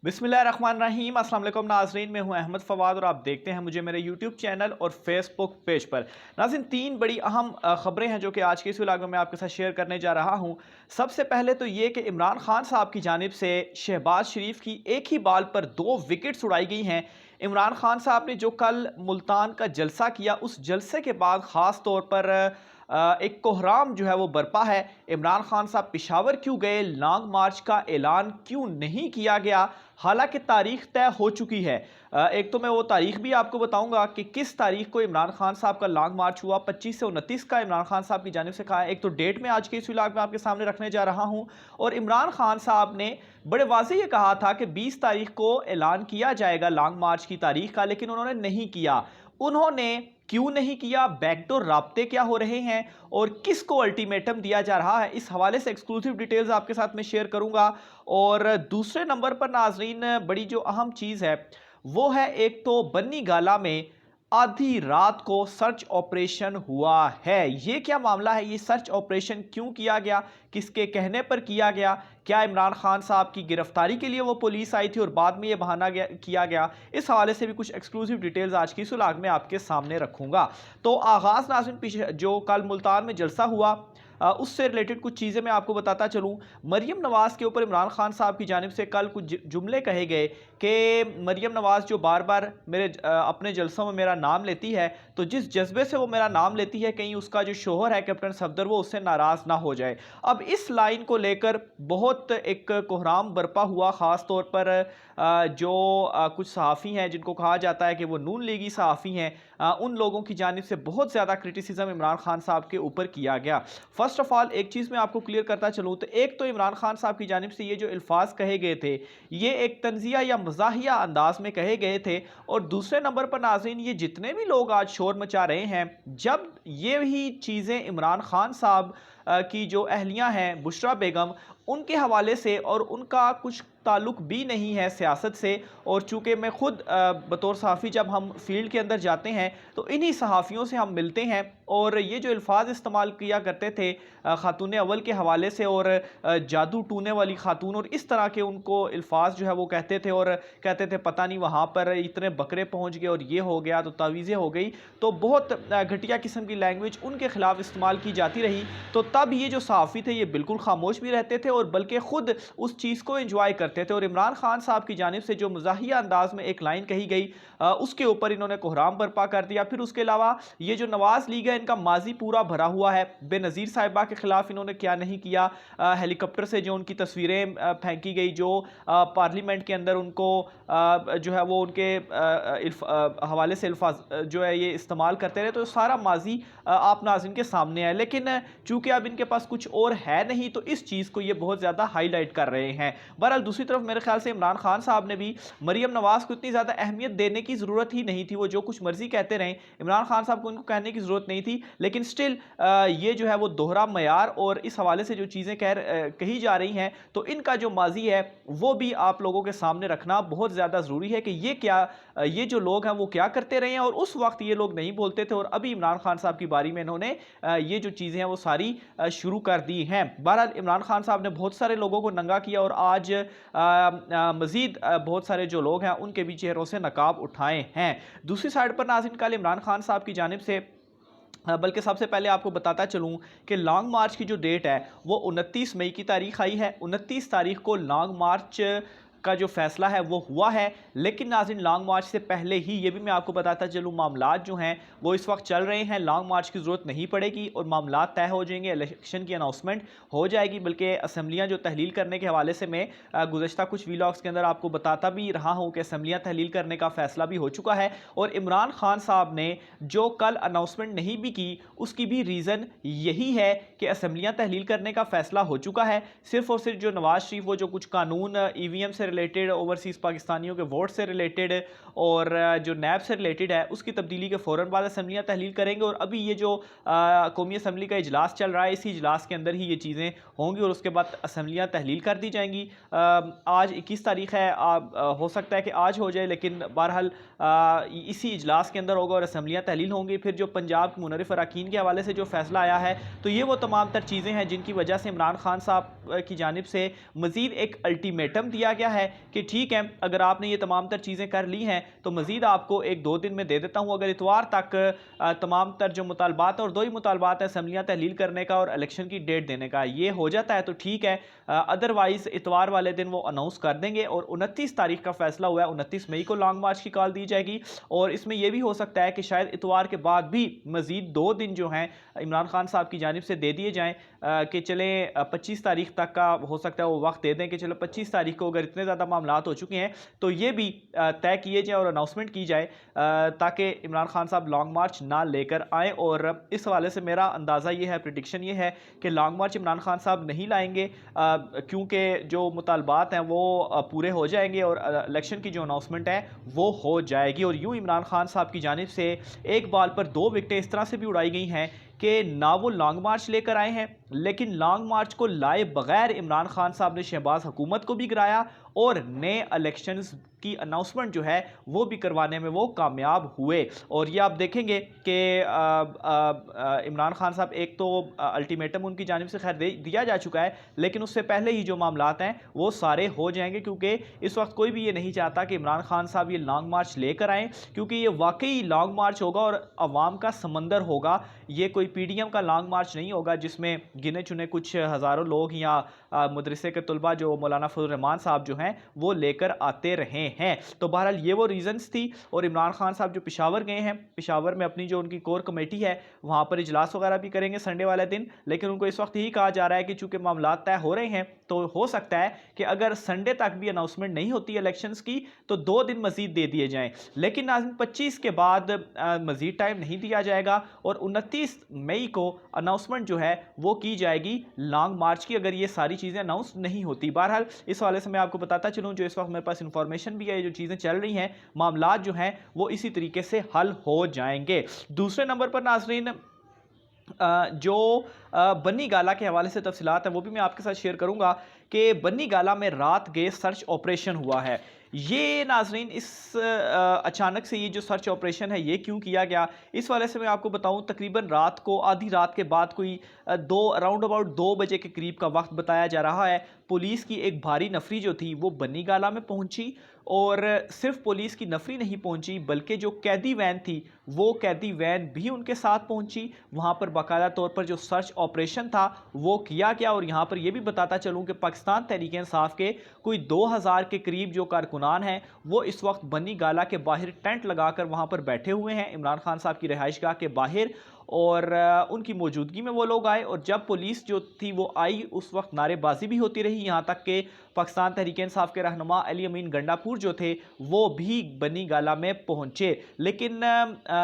बिस्मिल्लाहिर्रहमानिर्रहीम अस्सलाम वालेकुम नाज़रीन, मैं हूं अहमद फवाद और आप देखते हैं मुझे मेरे यूट्यूब चैनल और फेसबुक पेज पर। नाज़रीन, तीन बड़ी अहम खबरें हैं जो कि आज के इस व्लॉग में मैं आपके साथ शेयर करने जा रहा हूं। सबसे पहले तो ये कि इमरान खान साहब की जानिब से शहबाज शरीफ की एक ही बाल पर 2 विकेट्स उड़ाई गई हैं। इमरान खान साहब ने जो कल मुल्तान का जलसा किया, उस जलसे के बाद ख़ास तौर पर एक कोहराम जो है वो बरपा है। इमरान खान साहब पेशावर क्यों गए, लॉन्ग मार्च का ऐलान क्यों नहीं किया गया, हालांकि तारीख तय हो चुकी है। एक तो मैं वो तारीख भी आपको बताऊंगा कि किस तारीख को इमरान खान साहब का लॉन्ग मार्च हुआ। 25 से 29 का इमरान खान साहब की जानिब से कहा है। एक तो डेट में आज के इस व्लॉग में आपके सामने रखने जा रहा हूं। और इमरान खान साहब ने बड़े वाज़ेह ये कहा था कि 20 तारीख को ऐलान किया जाएगा लॉन्ग मार्च की तारीख का, लेकिन उन्होंने नहीं किया। उन्होंने क्यों नहीं किया, बैकडोर राब्ते क्या हो रहे हैं और किसको अल्टीमेटम दिया जा रहा है, इस हवाले से एक्सक्लूसिव डिटेल्स आपके साथ में शेयर करूंगा। और दूसरे नंबर पर नाजरीन बड़ी जो अहम चीज़ है वो है, एक तो बन्नी गाला में आधी रात को सर्च ऑपरेशन हुआ है। ये क्या मामला है, ये सर्च ऑपरेशन क्यों किया गया, किसके कहने पर किया गया, क्या इमरान खान साहब की गिरफ्तारी के लिए वो पुलिस आई थी और बाद में ये बहाना किया गया, इस हवाले से भी कुछ एक्सक्लूसिव डिटेल्स आज की इस व्लॉग में आपके सामने रखूंगा। तो आगाज़ नाज़रीन पीछे जो कल मुल्तान में जलसा हुआ उससे रिलेटेड कुछ चीज़ें मैं आपको बताता चलूँ। मरीम नवाज़ के ऊपर इमरान खान साहब की जानिब से कल कुछ जुमले कहे गए कि मरीम नवाज़ जो बार बार मेरे अपने जलसों में मेरा नाम लेती है, तो जिस जज्बे से वो मेरा नाम लेती है कहीं उसका जो शोहर है कैप्टन सफदर वो उससे नाराज़ ना हो जाए। अब इस लाइन को लेकर बहुत एक कोहराम बरपा हुआ, ख़ास तौर पर जो कुछ सहाफ़ी हैं जिनको कहा जाता है कि वो नून लीगी सहाफ़ी हैं, उन लोगों की जानिब से बहुत ज़्यादा क्रिटिसिज्म इमरान खान साहब के ऊपर किया गया। फर्स्ट ऑफ ऑल एक चीज़ मैं आपको क्लियर करता चलूँ तो एक तो इमरान खान साहब की जानिब से ये जो अल्फाज कहे गए थे ये एक तंजिया या मज़ाहिया अंदाज में कहे गए थे। और दूसरे नंबर पर नाज़रीन, ये जितने भी लोग आज शोर मचा रहे हैं, जब ये ही चीज़ें इमरान खान साहब की जो अहलियाँ हैं बुशरा बेगम, उनके हवाले से, और उनका कुछ ताल्लुक भी नहीं है सियासत से। और चूँकि मैं खुद बतौर सहाफ़ी जब हम फील्ड के अंदर जाते हैं तो इन्हीं सहाफ़ियों से हम मिलते हैं, और ये जो अल्फाज इस्तेमाल किया करते थे खातून अव्वल के हवाले से और जादू टूने वाली खातून और इस तरह के उनको अल्फाज जो है वो कहते थे, और कहते थे पता नहीं वहाँ पर इतने बकरे पहुँच गए और ये हो गया तो तावीज़ें हो गई, तो बहुत घटिया किस्म की लैंग्वेज उनके ख़िलाफ़ इस्तेमाल की जाती रही। तो तब ये जो सहाफ़ी थे ये बिल्कुल खामोश भी रहते थे और बल्कि ख़ुद उस चीज़ को एंजॉय करते थे। और इमरान खान साहब की जानिब से जो मज़ाहिया अंदाज में एक लाइन कही गई उसके ऊपर इन्होंने कोहराम बरपा कर दिया। फिर उसके अलावा ये जो नवाज़ लीग है इनका माजी पूरा भरा हुआ है। बेनज़ीर साहिबा के ख़िलाफ़ इन्होंने क्या नहीं किया, हेलीकॉप्टर से जो उनकी तस्वीरें फेंकी गई, जो पार्लियामेंट के अंदर उनको जो है वो उनके हवाले से अल्फाज जो है ये इस्तेमाल करते रहे, तो सारा माजी आप नाज़रीन के सामने है। लेकिन चूँकि अब इनके पास कुछ और है नहीं तो इस चीज़ को ये बहुत ज़्यादा हाईलाइट कर रहे हैं। बहरहाल दूसरी तरफ मेरे ख्याल से इमरान खान साहब ने भी मरीम नवाज़ को इतनी ज़्यादा अहमियत देने की ज़रूरत ही नहीं थी। वो जो कुछ मर्जी कहते रहें, इमरान खान साहब को उनको कहने की ज़रूरत नहीं थी। लेकिन स्टिल ये जो है वो दोहरा मयार और इस हवाले से जो चीज़ें कही जा रही हैं, तो इनका जो माजी है वो भी आप लोगों के सामने रखना बहुत ज़्यादा ज़रूरी है कि ये जो लोग हैं वो क्या करते रहे हैं। और उस वक्त ये लोग नहीं बोलते थे और अभी इमरान खान साहब की बारी में इन्होंने ये जो चीज़ें हैं वो सारी शुरू कर दी हैं। बहरहाल इमरान खान साहब ने बहुत सारे लोगों को नंगा किया और आज मज़ीद बहुत सारे जो लोग हैं उनके भी चेहरों से नकाब उठाए हैं। दूसरी साइड पर नाज़रीन कल इमरान खान साहब की जानिब से बल्कि सबसे पहले आपको बताता चलूं कि लॉन्ग मार्च की जो डेट है वो 29 मई की तारीख आई है। 29 तारीख को लॉन्ग मार्च का जो फैसला है वो हुआ है। लेकिन नाज़रीन लॉन्ग मार्च से पहले ही ये भी मैं आपको बताता चलूँ, मामलात जो हैं वो इस वक्त चल रहे हैं। लॉन्ग मार्च की ज़रूरत नहीं पड़ेगी और मामलात तय हो जाएंगे, इलेक्शन की अनाउंसमेंट हो जाएगी। बल्कि असम्बलियाँ जो तहलील करने के हवाले से मैं गुज़श्ता कुछ वीलॉग्स के अंदर आपको बताता भी रहा हूँ कि असम्बलियाँ तहलील करने का फ़ैसला भी हो चुका है। और इमरान खान साहब ने जो कल अनाउंसमेंट नहीं भी की उसकी भी रीज़न यही है कि असम्बलियाँ तहलील करने का फ़ैसला हो चुका है। सिर्फ़ और सिर्फ जो नवाज़ शरीफ वो जो कुछ कानून EVM से रिलेटेड, ओवरसीज़ पाकिस्तानियों के वोट से रिलेटेड और जो नैब से रिलेटेड है उसकी तब्दीली के फ़ौरन बाद असम्बलियाँ तहलील करेंगे। और अभी ये जो कौमी असम्बली का इजलास चल रहा है इसी इजलास के अंदर ही ये चीज़ें होंगी और उसके बाद असम्बलियाँ तहलील कर दी जाएंगी। आज 21 तारीख़ है, हो सकता है कि आज हो जाए, लेकिन बहरहाल इसी इजलास के अंदर होगा और असम्बलियाँ तहलील होंगी। फिर जो पंजाब के मुनरिफ़ अरकान के हवाले से जो फ़ैसला आया है तो ये वो तमाम तर चीज़ें हैं जिनकी वजह से इमरान खान साहब की जानिब से मज़ीद एक अल्टीमेटम दिया गया है है कि ठीक है, अगर आपने ये तमाम तर चीज़ें कर ली हैं तो मज़ीद आपको 1-2 दिन में दे देता हूँ। अगर इतवार तक तमाम तर जो मुतालबात और 2 ही मुतालबात हैं, असम्बलियाँ तहलील करने का और इलेक्शन की डेट देने का, ये हो जाता है तो ठीक है। अदरवाइज़ इतवार वाले दिन वो अनाउंस कर देंगे और 29 तारीख का फैसला हुआ है, 29 मई को लॉन्ग मार्च की कॉल दी जाएगी। और इसमें यह भी हो सकता है कि शायद इतवार के बाद भी मज़ीद 2 दिन जो हैं इमरान खान साहब की जानिब से दे दिए जाएँ कि चलें 25 तारीख तक का हो सकता है वो वक्त दे दें कि चलो 25 तारीख को अगर इतने ज़्यादा मामलात हो चुके हैं तो ये भी तय किए जाए और अनाउंसमेंट की जाए ताकि इमरान खान साहब लॉन्ग मार्च ना लेकर आए। और इस हवाले से मेरा अंदाज़ा ये है, प्रिडिक्शन ये है कि लॉन्ग मार्च इमरान खान साहब नहीं लाएंगे क्योंकि जो मुतालबात हैं वो पूरे हो जाएंगे और इलेक्शन की जो अनाउंसमेंट है वो हो जाएगी। और यूँ इमरान खान साहब की जानिब से एक बाल पर 2 विकेटें इस तरह से भी उड़ाई गई हैं कि ना वो लॉन्ग मार्च लेकर आए हैं, लेकिन लॉन्ग मार्च को लाए बगैर इमरान खान साहब ने शहबाज हुकूमत को भी गिराया और नए इलेक्शंस की अनाउंसमेंट जो है वो भी करवाने में वो कामयाब हुए। और ये आप देखेंगे कि इमरान खान साहब, एक तो अल्टीमेटम उनकी जानिब से खैर दिया जा चुका है, लेकिन उससे पहले ही जो मामलात हैं वो सारे हो जाएंगे क्योंकि इस वक्त कोई भी ये नहीं चाहता कि इमरान खान साहब ये लॉन्ग मार्च लेकर आएँ, क्योंकि ये वाकई लॉन्ग मार्च होगा और अवाम का समंदर होगा। ये कोई पीडीएम का लॉन्ग मार्च नहीं होगा जिसमें गिने चुने कुछ हज़ारों लोग या मदरसे के तलबा जो मौलाना फजल रहमान साहब जो हैं वो लेकर आते रहे हैं। तो बहरहाल ये वो रीज़न्स थी। और इमरान खान साहब जो पेशावर गए हैं, पेशावर में अपनी जो उनकी कोर कमेटी है वहाँ पर इजलास वगैरह भी करेंगे संडे वाले दिन, लेकिन उनको इस वक्त यही कहा जा रहा है कि चूँकि मामला तय हो रहे हैं तो हो सकता है कि अगर संडे तक भी अनाउंसमेंट नहीं होती इलेक्शंस की तो 2 दिन मजीद दे दिए जाएँ। लेकिन नाज़रीन 25 के बाद मजीद टाइम नहीं दिया जाएगा और 29 मई को अनाउंसमेंट जो है वो की जाएगी लॉन्ग मार्च की, अगर ये सारी चीज़ें अनाउंस नहीं होती। बहरहाल इस वाले से मैं आपको बताता चलूँ, जो इस वक्त मेरे पास इंफॉर्मेशन भी है, जो चीज़ें चल रही हैं, मामलात जो हैं वो इसी तरीके से हल हो जाएंगे। दूसरे नंबर पर नाज़रीन जो बन्नी गाला के हवाले से तफसीलात हैं वो भी मैं आपके साथ शेयर करूंगा कि बन्नी गाला में रात गैस सर्च ऑपरेशन हुआ है। ये नाजरीन इस अचानक से ये जो सर्च ऑपरेशन है ये क्यों किया गया, इस वाले से मैं आपको बताऊं। तकरीबन रात को आधी रात के बाद कोई अराउंड अबाउट 2 बजे के करीब का वक्त बताया जा रहा है, पुलिस की एक भारी नफरी जो थी वो बन्नी गाला में पहुंची। और सिर्फ पुलिस की नफरी नहीं पहुंची बल्कि जो कैदी वैन थी वो कैदी वैन भी उनके साथ पहुंची। वहां पर बाकायदा तौर पर जो सर्च ऑपरेशन था वो किया गया। और यहां पर यह भी बताता चलूं कि पाकिस्तान तहरीक इंसाफ के कोई 2000 के करीब जो कारकुनान हैं वो इस वक्त बन्नी गाला के बाहर टेंट लगाकर वहां पर बैठे हुए हैं इमरान खान साहब की रिहाइशगाह के बाहर। और उनकी मौजूदगी में वो लोग आए और जब पुलिस जो थी वो आई उस वक्त नारेबाजी भी होती रही, यहाँ तक कि पाकिस्तान तहरीक इंसाफ के रहनुमा अली अमीन गंडापुर जो थे वो भी बन्नी गाला में पहुँचे। लेकिन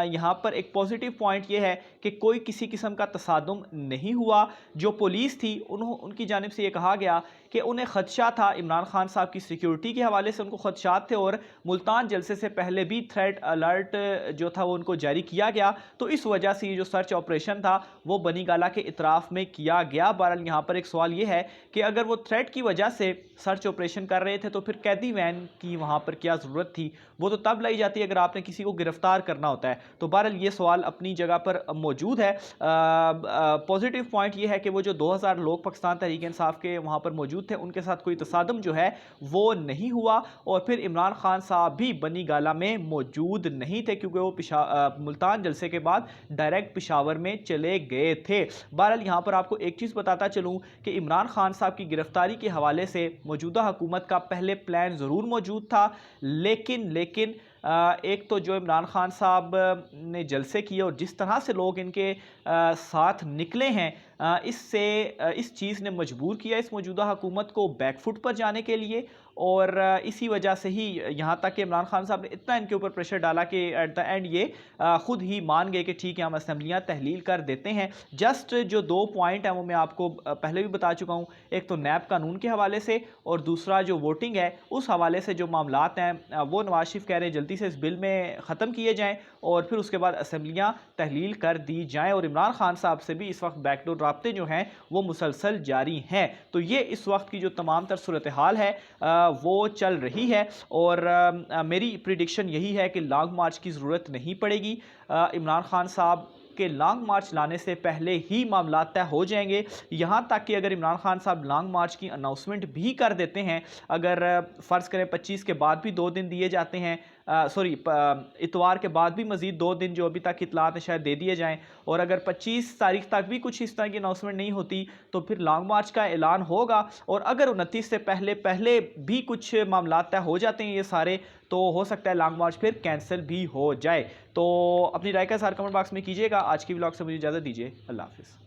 यहाँ पर एक पॉजिटिव पॉइंट ये है कि कोई किसी किस्म का तसादुम नहीं हुआ। जो पुलिस थी उनकी जानिब से ये कहा गया कि उन्हें खदशा था, इमरान खान साहब की सिक्योरिटी के हवाले से उनको खदशात थे और मुल्तान जलसे से पहले भी थ्रेट अलर्ट जो था वो उनको जारी किया गया। तो इस वजह से ये जो सर्च ऑपरेशन था वो बन्नी गाला के इतराफ़ में किया गया। बहरहाल यहाँ पर एक सवाल ये है कि अगर वो थ्रेट की वजह से सर्च ऑपरेशन कर रहे थे तो फिर कैदी वैन की वहाँ पर क्या ज़रूरत थी, वो तो तब लाई जाती है अगर आपने किसी को गिरफ्तार करना होता है। तो बहरहाल ये सवाल अपनी जगह पर मौजूद है। पॉजिटिव पॉइंट ये है कि वो जो 2000 लोग पाकिस्तान तहरीक इंसाफ के वहाँ पर मौजूद थे उनके साथ कोई तसादम जो है वो नहीं हुआ। और फिर इमरान खान साहब भी बन्नी गाला में मौजूद नहीं थे क्योंकि वो मुल्तान जलसे के बाद डायरेक्ट पेशावर में चले गए थे। बहरहाल यहाँ पर आपको एक चीज़ बताता चलूँ कि इमरान खान साहब की गिरफ्तारी के हवाले से मौजूदा हुकूमत का पहले प्लान ज़रूर मौजूद था, लेकिन एक तो जो इमरान खान साहब ने जलसे किए और जिस तरह से लोग इनके साथ निकले हैं इससे इस चीज़ ने मजबूर किया इस मौजूदा हुकूमत को बैकफुट पर जाने के लिए। और इसी वजह से ही यहाँ तक कि इमरान खान साहब ने इतना इनके ऊपर प्रेशर डाला कि एट द एंड ये ख़ुद ही मान गए कि ठीक है हम असम्बलियाँ तहलील कर देते हैं। जस्ट जो 2 पॉइंट हैं वो मैं आपको पहले भी बता चुका हूँ, एक तो नैब कानून के हवाले से और दूसरा जो वोटिंग है उस हवाले से जो मामलात हैं वो नवाज शरीफ कह रहे हैं जल्दी से इस बिल में ख़त्म किए जाएँ और फिर उसके बाद असम्बलियाँ तहलील कर दी जाएँ। और इमरान खान साहब से भी इस वक्त बैकडोर राब्ते जो हैं वो मुसलसल जारी हैं। तो ये इस वक्त की जो तमाम तर सूरत हाल है वो चल रही है। और मेरी प्रिडिक्शन यही है कि लॉन्ग मार्च की ज़रूरत नहीं पड़ेगी। इमरान खान साहब कि लॉन्ग मार्च लाने से पहले ही मामला तय हो जाएंगे। यहाँ तक कि अगर इमरान खान साहब लॉन्ग मार्च की अनाउंसमेंट भी कर देते हैं, अगर फ़र्ज़ करें 25 के बाद भी 2 दिन दिए जाते हैं, इतवार के बाद भी मज़ीद 2 दिन जो अभी तक इतलात है शायद दे दिए जाएं, और अगर 25 तारीख तक भी कुछ इस तरह की अनाउंसमेंट नहीं होती तो फिर लॉन्ग मार्च का ऐलान होगा। और अगर 29 से पहले पहले भी कुछ मामला तय हो जाते हैं ये सारे, तो हो सकता है लॉन्ग मार्च फिर कैंसिल भी हो जाए। तो अपनी राय का इज़हार कमेंट बॉक्स में कीजिएगा। आज की व्लॉग से मुझे इजाज़त दीजिए। अल्लाह हाफ़िज़।